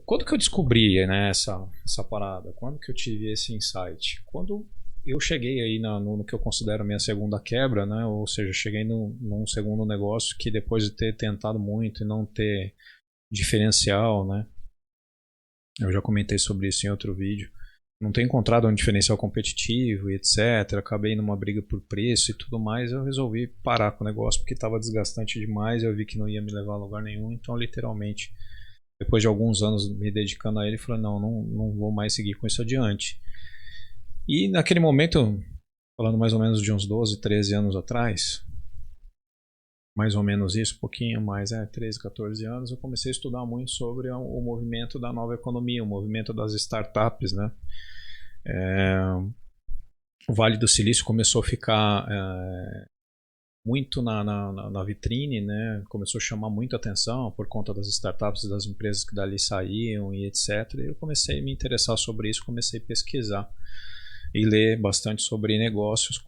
Quando que eu descobri, né, essa parada? Quando que eu tive esse insight? Quando eu cheguei aí no que eu considero a minha segunda quebra, né? Ou seja, cheguei num segundo negócio que depois de ter tentado muito e não ter diferencial, né? Eu já comentei sobre isso em outro vídeo. Não ter encontrado um diferencial competitivo e etc. Acabei numa briga por preço e tudo mais. Eu resolvi parar com o negócio porque estava desgastante demais. Eu vi que não ia me levar a lugar nenhum. Então, literalmente, depois de alguns anos me dedicando a ele, falei: não vou mais seguir com isso adiante. E naquele momento, falando mais ou menos de uns 12, 13 anos atrás, mais ou menos isso, um pouquinho mais, 13, 14 anos, eu comecei a estudar muito sobre o movimento da nova economia, o movimento das startups, né? O Vale do Silício começou a ficar muito na vitrine, né? Começou a chamar muita atenção por conta das startups e das empresas que dali saíam e etc. E eu comecei a me interessar sobre isso, comecei a pesquisar e ler bastante sobre negócios,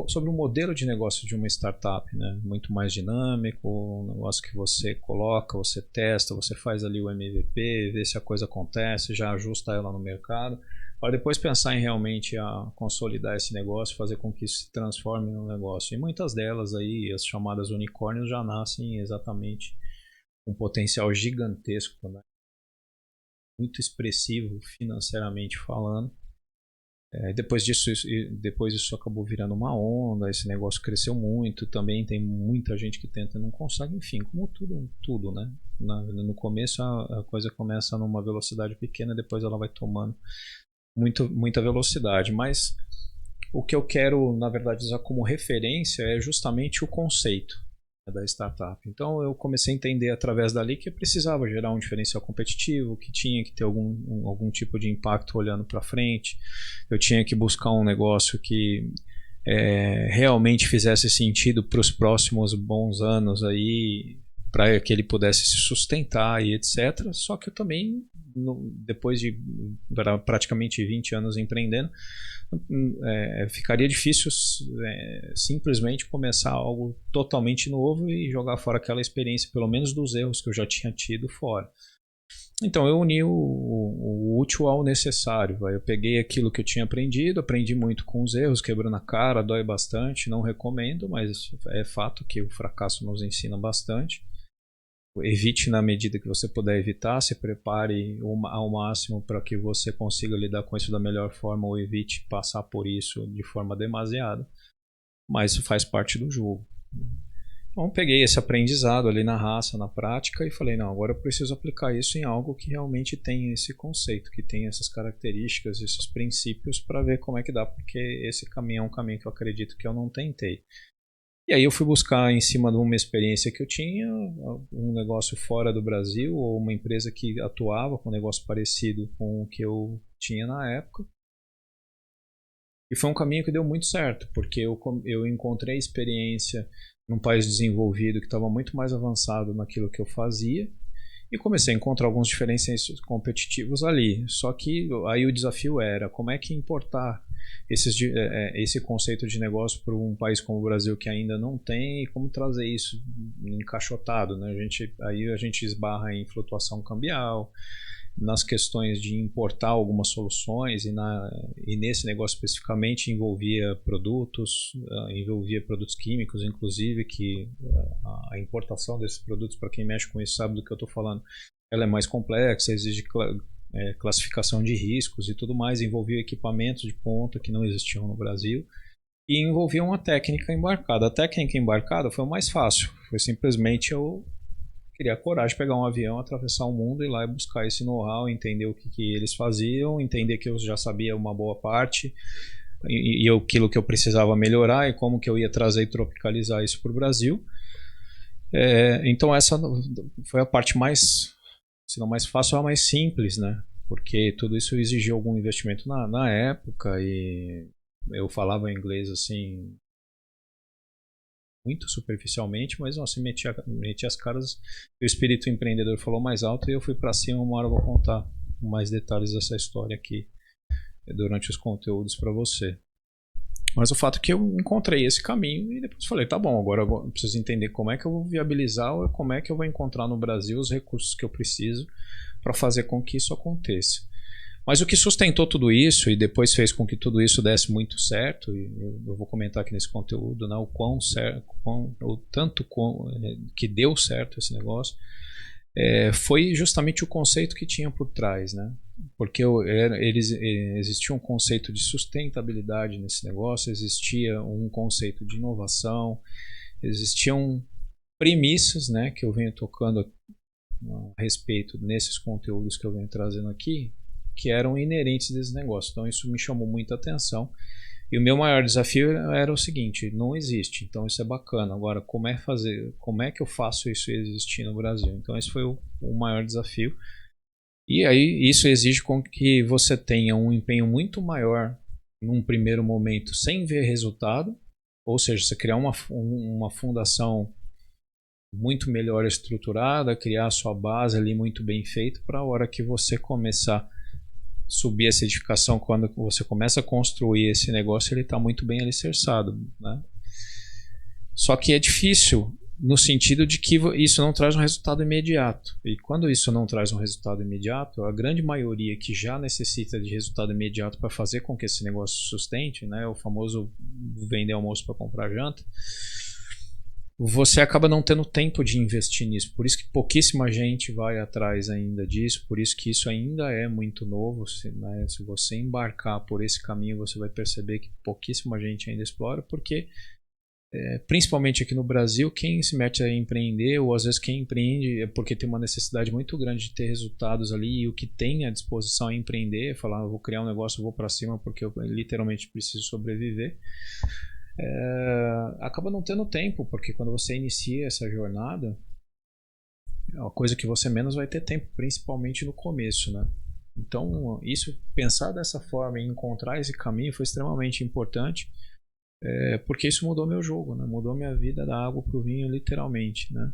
sobre o modelo de negócio de uma startup, né? Muito mais dinâmico, um negócio que você coloca, você testa, você faz ali o MVP, vê se a coisa acontece, já ajusta ela no mercado, para depois pensar em realmente a consolidar esse negócio, fazer com que isso se transforme num negócio. E muitas delas aí, as chamadas unicórnios, já nascem exatamente com um potencial gigantesco, né? Muito expressivo financeiramente falando. Depois isso acabou virando uma onda, esse negócio cresceu muito, também tem muita gente que tenta e não consegue, enfim, como tudo, né? No começo a coisa começa numa velocidade pequena, depois ela vai tomando muita velocidade, mas o que eu quero, na verdade, usar como referência é justamente o conceito da startup. Então eu comecei a entender através dali que eu precisava gerar um diferencial competitivo, que tinha que ter algum tipo de impacto olhando para frente, eu tinha que buscar um negócio que realmente fizesse sentido para os próximos bons anos aí, para que ele pudesse se sustentar e etc. Só que eu também, depois de praticamente 20 anos empreendendo, ficaria difícil simplesmente começar algo totalmente novo e jogar fora aquela experiência, pelo menos dos erros que eu já tinha tido fora. Então eu uni o útil ao necessário. Eu peguei aquilo que eu tinha aprendido, aprendi muito com os erros, quebrando a cara, dói bastante, não recomendo, mas é fato que o fracasso nos ensina bastante. Evite na medida que você puder evitar, se prepare ao máximo para que você consiga lidar com isso da melhor forma, ou evite passar por isso de forma demasiada, mas isso faz parte do jogo. Então peguei esse aprendizado ali na raça, na prática, e falei, não, agora eu preciso aplicar isso em algo que realmente tem esse conceito, que tem essas características, esses princípios, para ver como é que dá, porque esse caminho é um caminho que eu acredito que eu não tentei. E aí eu fui buscar, em cima de uma experiência que eu tinha, um negócio fora do Brasil, ou uma empresa que atuava com um negócio parecido com o que eu tinha na época. E foi um caminho que deu muito certo, porque eu encontrei experiência num país desenvolvido que estava muito mais avançado naquilo que eu fazia, e comecei a encontrar alguns diferenciais competitivos ali. Só que aí o desafio era como é que importar esse conceito de negócio para um país como o Brasil que ainda não tem, e como trazer isso encaixotado, né? Aí a gente esbarra em flutuação cambial, nas questões de importar algumas soluções, e nesse negócio especificamente envolvia produtos químicos, inclusive, que a importação desses produtos, para quem mexe com isso sabe do que eu estou falando, ela é mais complexa, exige classificação de riscos e tudo mais, envolvia equipamentos de ponta que não existiam no Brasil, e envolvia uma técnica embarcada. A técnica embarcada foi o mais fácil, foi simplesmente eu criar coragem de pegar um avião, atravessar o mundo, ir lá e buscar esse know-how, entender o que eles faziam, entender que eu já sabia uma boa parte e aquilo que eu precisava melhorar e como que eu ia trazer e tropicalizar isso para o Brasil. Então essa foi a parte mais, se não mais fácil, a mais simples, né? Porque tudo isso exigiu algum investimento na época, e eu falava inglês assim muito superficialmente, mas assim, meti as caras, o espírito empreendedor falou mais alto e eu fui para cima. Uma hora eu vou contar mais detalhes dessa história aqui durante os conteúdos para você. Mas o fato é que eu encontrei esse caminho e depois falei, tá bom, agora eu preciso entender como é que eu vou viabilizar, ou como é que eu vou encontrar no Brasil os recursos que eu preciso para fazer com que isso aconteça. Mas o que sustentou tudo isso e depois fez com que tudo isso desse muito certo, e eu vou comentar aqui nesse conteúdo, né, o quão certo, o tanto que deu certo esse negócio, foi justamente o conceito que tinha por trás, né? Porque existia um conceito de sustentabilidade nesse negócio, existia um conceito de inovação, existiam premissas, né, que eu venho tocando a respeito nesses conteúdos que eu venho trazendo aqui, que eram inerentes desse negócio. Então isso me chamou muita atenção. E o meu maior desafio era o seguinte: não existe. Então isso é bacana. Agora, como é que eu faço isso existir no Brasil? Então esse foi o maior desafio. E aí isso exige com que você tenha um empenho muito maior num primeiro momento sem ver resultado, ou seja, você criar uma fundação muito melhor estruturada, criar a sua base ali muito bem feita, para a hora que você começar subir essa edificação, quando você começa a construir esse negócio, ele está muito bem alicerçado, né? Só que é difícil no sentido de que isso não traz um resultado imediato. E quando isso não traz um resultado imediato, a grande maioria que já necessita de resultado imediato para fazer com que esse negócio sustente, né, o famoso vender almoço para comprar janta, você acaba não tendo tempo de investir nisso. Por isso que pouquíssima gente vai atrás ainda disso, por isso que isso ainda é muito novo, né? Se você embarcar por esse caminho, você vai perceber que pouquíssima gente ainda explora, porque principalmente aqui no Brasil, quem se mete a empreender, ou às vezes quem empreende é porque tem uma necessidade muito grande de ter resultados ali, e o que tem à disposição é empreender, falar, eu vou criar um negócio, eu vou para cima porque eu literalmente preciso sobreviver. Acaba não tendo tempo, porque quando você inicia essa jornada, é uma coisa que você menos vai ter tempo, principalmente no começo, né? Então, pensar dessa forma e encontrar esse caminho foi extremamente importante, porque isso mudou meu jogo, né? Mudou minha vida da água para o vinho, literalmente, né?